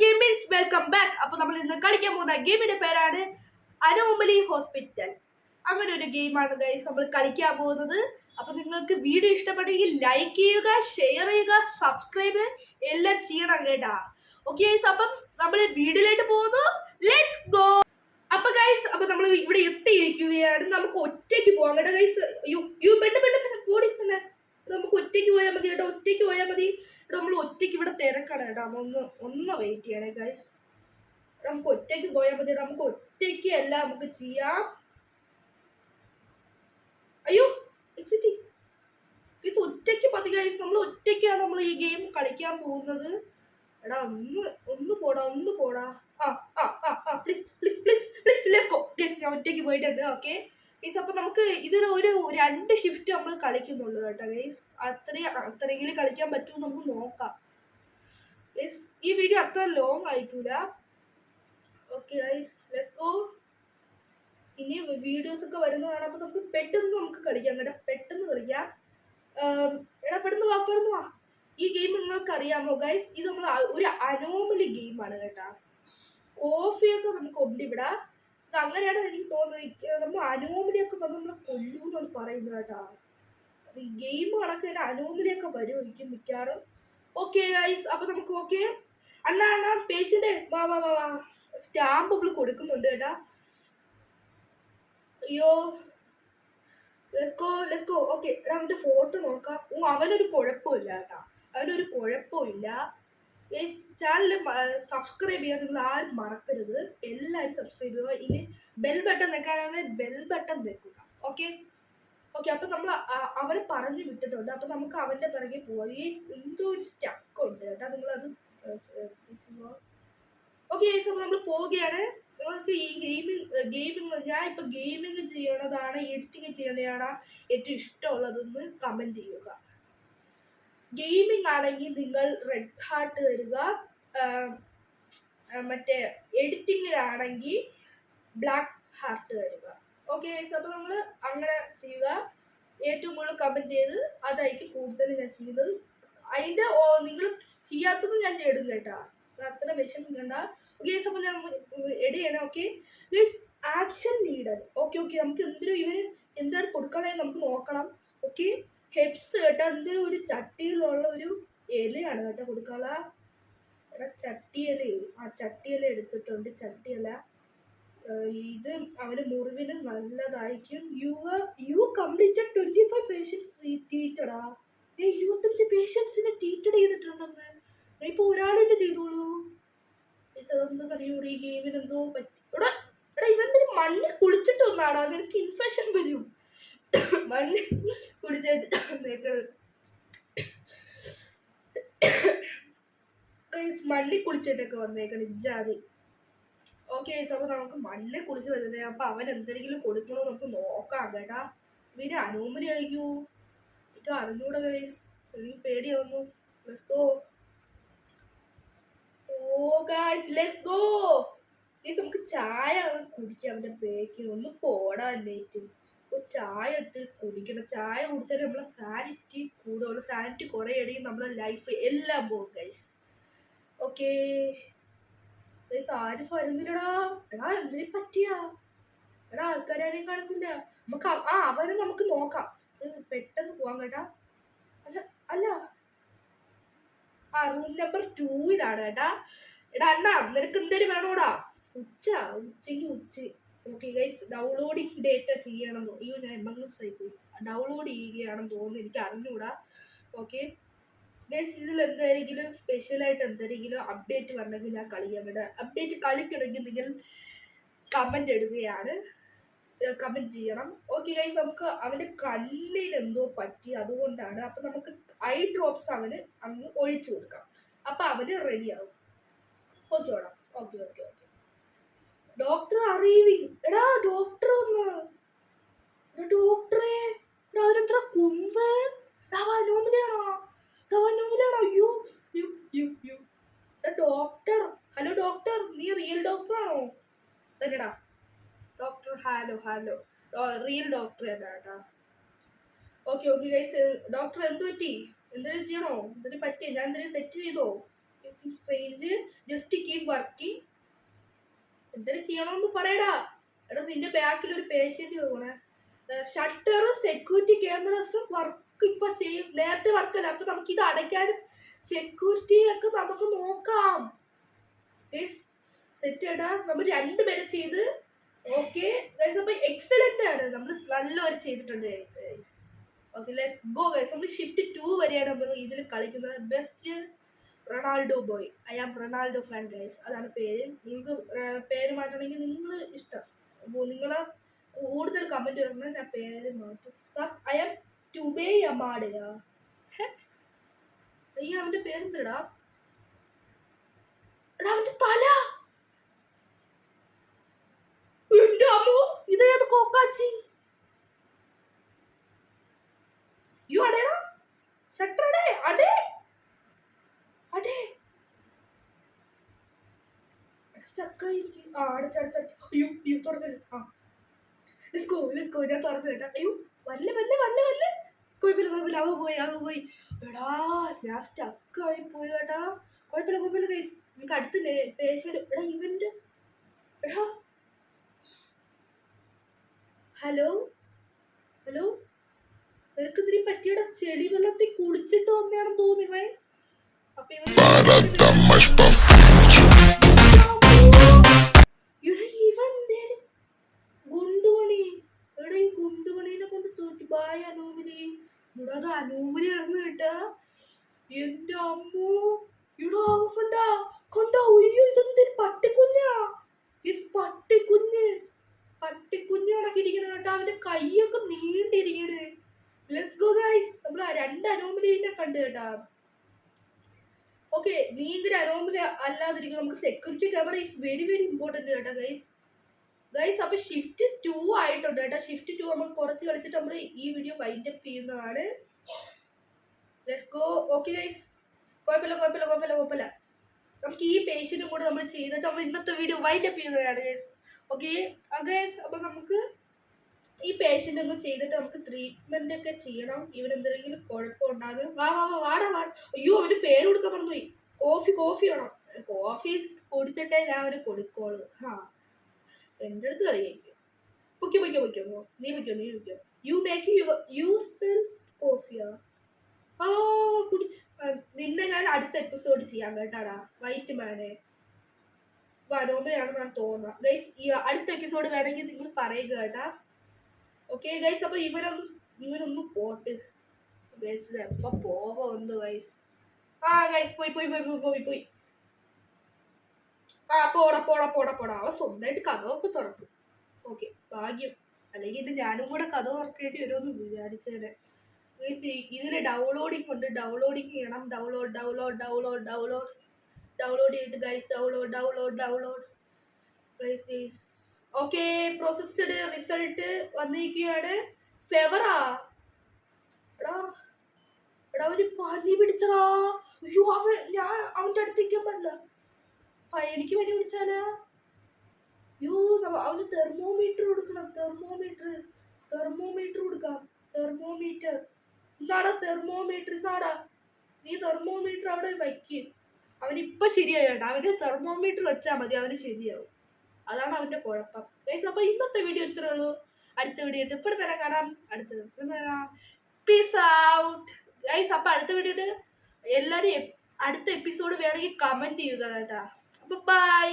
Gamers welcome back. അപ്പോൾ നമ്മൾ ഇന്ന് കളിക്കാൻ പോകുന്ന ഗെയിമിന്റെ പേരാണ് അനോമലി ഹോസ്പിറ്റൽ. അങ്ങനെ ഒരു ഗെയിമാണ് ഗൈസ് നമ്മൾ കളിക്കാൻ പോകുന്നത്. അപ്പോൾ നിങ്ങൾക്ക് വീഡിയോ ഇഷ്ടപ്പെട്ടെങ്കിൽ ലൈക്ക് ചെയ്യുക, ഷെയർ ചെയ്യുക, സബ്സ്ക്രൈബ് എല്ലാം ചെയ്യണം കേട്ടാ. ഓക്കെ ഗൈസ്, അപ്പം നമ്മൾ വീഡിയോയിലേക്ക് പോകുന്നു. Let's go. അപ്പൊ ഗൈസ്, അപ്പൊ നമ്മൾ ഇവിടെ എത്തിയിരിക്കുകയാണ്. നമുക്ക് ഒറ്റയ്ക്ക് പോകാം കേട്ടോ ഗൈസ്. പോടി പിന്നെ നമുക്ക് ഒറ്റയ്ക്ക് പോയാൽ മതി കേട്ടോ. ഒറ്റയ്ക്ക് പോയാൽ മതി. നമ്മൾ ഒറ്റയ്ക്ക് ഇവിടെ തിരക്കാണ് കേട്ടോ. ഒന്ന് വെയിറ്റ് ചെയ്യണേ ഗൈസ്. നമുക്ക് ഒറ്റയ്ക്ക് പോയാൽ മതി. നമുക്ക് ഒറ്റയ്ക്ക് എല്ലാം നമുക്ക് ചെയ്യാം. അയ്യോ എക്സിറ്റി ഗൈസ്, ഒറ്റയ്ക്ക് മതി ഗൈസ്. നമ്മൾ ഒറ്റയ്ക്കാണ് നമ്മൾ ഈ ഗെയിം കളിക്കാൻ പോകുന്നത്. എടാ ഒന്ന് പോടാ. Please please please please let's go guys. ഞാൻ ഒറ്റയ്ക്ക് പോയിട്ടുണ്ട്. ഓക്കെ ഗൈസ്, അപ്പൊ നമുക്ക് ഇതിന് ഒരു 2 ഷിഫ്റ്റ് നമ്മൾ കളിക്കുന്നുള്ളൂ കേട്ടോ ഗൈസ്. അത്രയെങ്കിലും കളിക്കാൻ പറ്റുമോ നമുക്ക് നോക്കാം ഗൈസ്. ഈ വീഡിയോ അത്ര ലോങ് ആയിട്ടില്ല. Okay guys, let's go. ഇനി വീഡിയോസ് ഒക്കെ വരുന്നതാണ്. അപ്പൊ നമുക്ക് പെട്ടെന്ന് കളിക്കാം കേട്ടോ. പെട്ടെന്ന് കളിക്കാം. എടാ പെട്ടെന്ന് വാ. ഈ ഗെയിം നിങ്ങൾക്ക് അറിയാമോ ഗൈസ്? ഇത് നമ്മൾ ഒരു അനോമലി ഗെയിമാണ് കേട്ടാ. കോഫിയൊക്കെ നമുക്ക് ഉണ്ട് ഇവിടെ. ഇത് അങ്ങനെയാണ് എനിക്ക് തോന്നുന്നത്. നമ്മൾ അനോമലിയൊക്കെ വന്ന് നമ്മളെ കൊല്ലൂന്നാണ് പറയുന്നത് കേട്ടാ. ഈ ഗെയിം കണക്ക് തന്നെ അനോമലിയൊക്കെ വരുമായിരിക്കും മിക്കാറും. ഓക്കെ ഗൈസ്, അപ്പൊ നമുക്ക് ഓക്കെ. അണ്ണാ പേഷ്യന്റ് വാ. സ്റ്റാമ്പ് നമ്മൾ കൊടുക്കുന്നുണ്ട് കേട്ടാ. അയ്യോ ലെറ്റ്സ് ഗോ. ഓക്കെ, അവന്റെ ഫോട്ടോ നോക്കാം. അവനൊരു കുഴപ്പമില്ല കേട്ടാ. ചാനൽ സബ്സ്ക്രൈബ് ചെയ്യാൻ നിങ്ങൾ ആരും മറക്കരുത്. എല്ലാവരും സബ്സ്ക്രൈബ് ചെയ്യുക. ഇനി ബെൽ ബട്ടൺ വെക്കാനാണെങ്കിൽ ബെൽ ബട്ടൺ വെക്കുക. ഓക്കെ, അപ്പൊ നമ്മൾ അവനെ പറഞ്ഞു വിട്ടിട്ടുണ്ട്. അപ്പൊ നമുക്ക് അവന്റെ പിറകെ പോവാം. എന്തോ ഒരു സ്റ്റക്ക് ഉണ്ട് കേട്ടാ. നിങ്ങളത് ഓക്കെ. നമ്മൾ പോവുകയാണ്. നിങ്ങൾക്ക് ഈ ഗെയിമിങ് ഞാൻ ഇപ്പൊ ഗെയിമിങ് ചെയ്യണതാണ് എഡിറ്റിങ് ചെയ്യണതാണ് ഏറ്റവും ഇഷ്ടമുള്ളതെന്ന് കമന്റ് ചെയ്യുക. ഗെയിമിംഗ് ആണെങ്കിൽ നിങ്ങൾ റെഡ് ഹാർട്ട് തരിക. മറ്റേ എഡിറ്റിങ്ങിലാണെങ്കിൽ ബ്ലാക്ക് ഹാർട്ട് തരിക. ഓക്കെ, അപ്പോൾ നമ്മൾ അങ്ങനെ ചെയ്യുക. ഏറ്റവും കൂടുതൽ കമന്റ് ചെയ്ത് അതായിരിക്കും കൂടുതൽ ഞാൻ ചെയ്യുന്നത്. അതിൻ്റെ നിങ്ങൾ ചെയ്യാത്തത് ഞാൻ ചെയ്യും കേട്ടാ. അത്ര വിഷമിക്കണ്ട. ഓക്കെ, അപ്പോൾ ഞാൻ എഡ് ചെയ്യണം. Okay, action leader. ഓക്കെ, നമുക്ക് ഇവര് എന്താണ് കൊടുക്കണമെന്ന് നമുക്ക് നോക്കണം. ഓക്കെ, ഹെഡ്സ് കേട്ടോ. എന്തെങ്കിലും ഒരു ചട്ടിയിലുള്ള ഒരു ഇലയാണ് കേട്ടോ കൊടുക്കാനുള്ള. എടാ ചട്ടിയില എടുത്തിട്ടുണ്ട്. ചട്ടിയില ഇത് അവന് മുറിവിന് നല്ലതായിരിക്കും. യു കംപ്ലീറ്റഡ് 25 പേഷ്യൻസ് ട്രീറ്റഡാ. 25 പേഷ്യൻസിനെ ട്രീറ്റഡ് ചെയ്തിട്ടുണ്ടെന്ന്. ഇപ്പൊ ഒരാളിന്റെ ചെയ്തോളൂ. അതെന്താ അറിയൂടെ ഈ ഗെയിമിന് എന്തോ പറ്റി. എടാ ഇവന്തിന് മണ്ണിൽ കുളിച്ചിട്ട് വന്നാടാ. നിനക്ക് ഇൻഫെക്ഷൻ വരും. മണ്ണിൽ കുടിച്ചിട്ട് മണ്ണിൽ കുളിച്ചിട്ടൊക്കെ വന്നേക്കണം ഇജാതി. ഓക്കെ, അപ്പൊ നമുക്ക് മണ്ണിൽ കുളിച്ച് വരുന്നത്. അപ്പൊ അവൻ എന്തെങ്കിലും കൊടുക്കണോ നമുക്ക് നോക്കാം കേട്ടാ. ഇവര് അനോമലി ആയിരിക്കൂ. ഇത് അറിഞ്ഞൂടെ ഗൈസ്. എനിക്ക് പേടിയാവുന്നു. Let's go. നമുക്ക് ചായ കുടിക്കാം. അവന്റെ പേക്ക് ഒന്ന് പോടാനായിട്ട്. ചായ ഒത്തിരി കുടിക്കണം. ചായ കുടിച്ചാൽ നമ്മളെ സാനിറ്റി കൂടുതൽ. സാനിറ്റി കുറെ അടിയും നമ്മളെ ലൈഫ് എല്ലാം പോകും ഗൈസ്. ഓക്കെ ഗൈസ്, ആരും വരുന്നില്ലടാ. എന്തിനെ പറ്റിയാ? ആൾക്കാരും കാണുന്നില്ല. നമുക്ക് അവനെ നമുക്ക് നോക്കാം. പെട്ടെന്ന് പോവാൻ കേട്ടാ. അല്ല റൂം നമ്പർ 2-ലാണ് കേട്ടാ. അണ്ണാ നിനക്ക് എന്തേലും വേണോടാ? ഉച്ച. ഓക്കെ ഗൈസ്, ഡൗൺലോഡിങ് ഡേറ്റ ചെയ്യണമെന്നോ? അയ്യോ ഞാൻ എംഎസ് ആയിപ്പോയി. ഡൗൺലോഡ് ചെയ്യുകയാണെന്ന് തോന്നുന്നു. എനിക്ക് അറിഞ്ഞൂടാ. ഓക്കെ ഗൈസ്, ഇതിൽ എന്തായിരിക്കും സ്പെഷ്യലായിട്ട് എന്തെങ്കിലും അപ്ഡേറ്റ് വരണമെങ്കിൽ ഞാൻ കളിക്കാൻ വേണ്ട. അപ്ഡേറ്റ് കളിക്കണമെങ്കിൽ നിങ്ങൾ കമന്റ് ചെയ്യണം. ഓക്കെ ഗൈസ്, നമുക്ക് അവന്റെ കണ്ണിൽ എന്തോ പറ്റി. അതുകൊണ്ടാണ്. അപ്പൊ നമുക്ക് ഐ ഡ്രോപ്സ് അവന് അങ്ങ് ഒഴിച്ചു കൊടുക്കാം. അപ്പൊ അവന് റെഡിയാവും. ഓക്കെ. ഡോക്ടർ അറിയിവിങ്. എടാ ഡോക്ടർ വന്ന്. ഡോക്ടറെ അവനെത്ര കുമ്പ്. അനോമലിയാണോ? അയ്യോ ഡോക്ടർ. ഹലോ ഡോക്ടർ, നീ റിയൽ ഡോക്ടർ ആണോ? തന്നെടാ ഡോക്ടർ. ഹലോ റിയൽ ഡോക്ടർ കേട്ടാ. ഓക്കെ ഗൈസ്, ഡോക്ടർ എന്ത് പറ്റി? എന്തെങ്കിലും ചെയ്യണോ? എന്തെങ്കിലും പറ്റി? ഞാൻ എന്തെങ്കിലും തെറ്റ് ചെയ്തോ? Something strange. Just keep working. എന്തൊരു ചെയ്യണമെന്ന് പറയടാ. എടാ നിന്റെ ബാക്കിൽ ഒരു പേഷ്യന്റ് പോകണേ. ഷട്ടറും സെക്യൂരിറ്റി ക്യാമറസും വർക്ക് ഇപ്പൊ ചെയ്യും. നേരത്തെ വർക്കല്ല. അപ്പൊ നമുക്ക് ഇത് അടയ്ക്കാനും സെക്യൂരിറ്റി ഒക്കെ നമുക്ക് നോക്കാം. സെറ്റ് ഇടാ. നമ്മൾ 2 പേരെ ചെയ്ത്. ഓക്കെ അപ്പൊ എക്സലന്റ് ആണ്. നമ്മൾ നല്ലൊരു ചെയ്തിട്ടുണ്ട്. Okay let's go guys. നമ്മൾ ഷിഫ്റ്റ് 2 വരെയാണ് നമ്മൾ ഇതിൽ കളിക്കുന്നത്. Best Ronaldo boy. I am Ronaldo fan guys. അതാണ് പേര്. നിങ്ങൾക്ക് പേര് മാറ്റണമെങ്കിൽ നിങ്ങൾ ഇഷ്ടം. അപ്പോൾ നിങ്ങൾ കൂടുതൽ കമന്റ് വരണം. ഞാൻ പേര് മാറ്റും. ഐ ആം ടുബേ യമാഡയാ. അയ്യ അവന്റെ പേരെന്താടാ? എടാ അവന്റെ തല. എന്റെ അമ്മോ ഇതേത് കോക്കാച്ചി. യു അടേടാ ഷട്ടറടേ അടേ അടേ സ്റ്റക്കായി. ആ അടച്ചടച്ചടച്ച്. അയ്യോ അയ്യോ തുറക്കല്ലേ. ആ ലെറ്റ്സ് ഗോ. ഞാൻ തുറന്നു കേട്ടാ. അയ്യോ വല്ല കുഴപ്പമില്ല. അവ പോയി. എടാ ഞാൻ സ്റ്റക്കായി പോയി കേട്ടാ. കുഴപ്പമില്ല ഗൈസ്. നമുക്ക് അടുത്ത പേഷ്യന്റ്. എടാ ഇവന്റ്. എടാ ഹലോ നിനക്ക് ഇതിന് പറ്റിയുടെ ചെളി വെള്ളത്തിൽ കുളിച്ചിട്ട് വന്നെയാണെന്ന് തോന്നി. അപ്പൊ ഗുണ്ടുമണി. എടാ ഈ ഗുണ്ടുമണീനെ കൊണ്ട് തോറ്റി. ബായ് അനൂമിനി. ഇവിടെ അത് അനൂമിനി ആയിരുന്നു കേട്ടാ. എന്റെ അമ്മോ ഇവിടെ കൊണ്ടാ. അയ്യോ ഇതെന്തൊരു പട്ടിക്കുഞ്ഞാ. പട്ടിക്കുഞ്ഞ് കണക്കിരിക്കണ കേട്ടോ. അവന്റെ കൈയൊക്കെ നീണ്ടിരിക്കണ്. Let's go guys. നമ്മൾ 2 അനോമലിനെ കണ്ടു കേട്ടാ. ഓക്കെ നീ ഇങ്ങനെ അനോമലി അല്ലാതിരിക്കും. നമുക്ക് security camera is very important കേട്ടോ ഗൈസ്. അപ്പൊ ഷിഫ്റ്റ് 2 ആയിട്ടുണ്ട് കേട്ടോ. ഷിഫ്റ്റ് 2 നമ്മൾ കുറച്ച് കളിച്ചിട്ട് നമ്മൾ ഈ വീഡിയോ വൈൻഡ് അപ്പ് ചെയ്യുന്നതാണ്. Let's go. ഓക്കെ ഗൈസ് കുഴപ്പമില്ല. നമുക്ക് ഈ പേഷ്യന്റും കൂടെ നമ്മൾ ചെയ്തിട്ട് നമ്മൾ ഇന്നത്തെ വീഡിയോ വൈൻഡ് അപ്പ് ചെയ്യുന്നതാണ് ഗൈസ്. ഓക്കെ അപ്പൊ നമുക്ക് ഈ പേഷ്യന്റ് ഒന്ന് ചെയ്തിട്ട് നമുക്ക് ട്രീറ്റ്മെന്റ് ഒക്കെ ചെയ്യണം. ഇവരെന്തെങ്കിലും കുഴപ്പമുണ്ടാകും. വാടാ. അയ്യോ അവന് പേര് കൊടുക്കാൻ പറഞ്ഞുപോയി. കോഫി വേണം. കോഫി കുടിച്ചിട്ടേ ഞാൻ അവന് കൊടുക്കോളൂ. എന്റെ അടുത്ത് കളിയായിരിക്കും. പൊയ്ക്കോ. നീ പൊയ്ക്കോ. യു മേക്ക് യു സെൽഫ് കോഫിയാ. കുടിച്ച് നിന്നെ ഞാൻ അടുത്ത എപ്പിസോഡ് ചെയ്യാം കേട്ടാടാ. വൈറ്റ് മാനെ വനോമയാണെന്നാണ് തോന്നുന്നത് ഗൈസ്. ഈ അടുത്ത എപ്പിസോഡ് വേണമെങ്കിൽ നിങ്ങൾ പറയുക കേട്ടാ. Okay guys. അപ്പൊ ഇവനൊന്ന് പോട്ട് ഗൈസ്. എപ്പോ പോവുണ്ട് ഗൈസ്. ഗൈസ് പോയി. പോടാ. അവ സ്വന്തമായിട്ട് കഥമൊക്കെ തുറക്കും. ഓക്കെ ഭാഗ്യം. അല്ലെങ്കിൽ ഞാനും കൂടെ കഥ തുറക്കേണ്ടി വരുമെന്ന് വിചാരിച്ചേനെ. ഇതില് ഡൗൺലോഡിങ് ഉണ്ട്. ഡൗൺലോഡിങ് ചെയ്യണം. ഡൗൺലോഡ് ചെയ്തിട്ട് guys. Download guys. Okay processed result വന്നിരിക്കുകയാണ്. ഫെവറാ. എടാ അവന് പനി പിടിച്ചടാ. അയ്യോ ഞാൻ അവന്റെ അടുത്തേക്കാൻ പാടില്ല. എനിക്ക് പനി പിടിച്ചാലാ. അയ്യോ അവന് തെർമോമീറ്റർ കൊടുക്കണം. തെർമോമീറ്റർ കൊടുക്കാം. ഇതാടാ തെർമോമീറ്റർ. നീ തെർമോമീറ്റർ അവിടെ വയ്ക്കും. അവനിപ്പൊ ശരിയായി. അവന് തെർമോമീറ്റർ വെച്ചാൽ മതി. അവന് ശരിയാവും. അതാണ് അവന്റെ കുഴപ്പം. അപ്പൊ ഇന്നത്തെ വീഡിയോ ഇത്രേ ഉള്ളൂ. അടുത്ത വീഡിയോ ഇപ്പോഴും തന്നെ കാണാം. Peace out guys. അപ്പൊ അടുത്ത വീഡിയോ എല്ലാരും അടുത്ത എപ്പിസോഡ് വേണമെങ്കിൽ കമന്റ് ചെയ്യുക കേട്ടാ. അപ്പൊ ബൈ.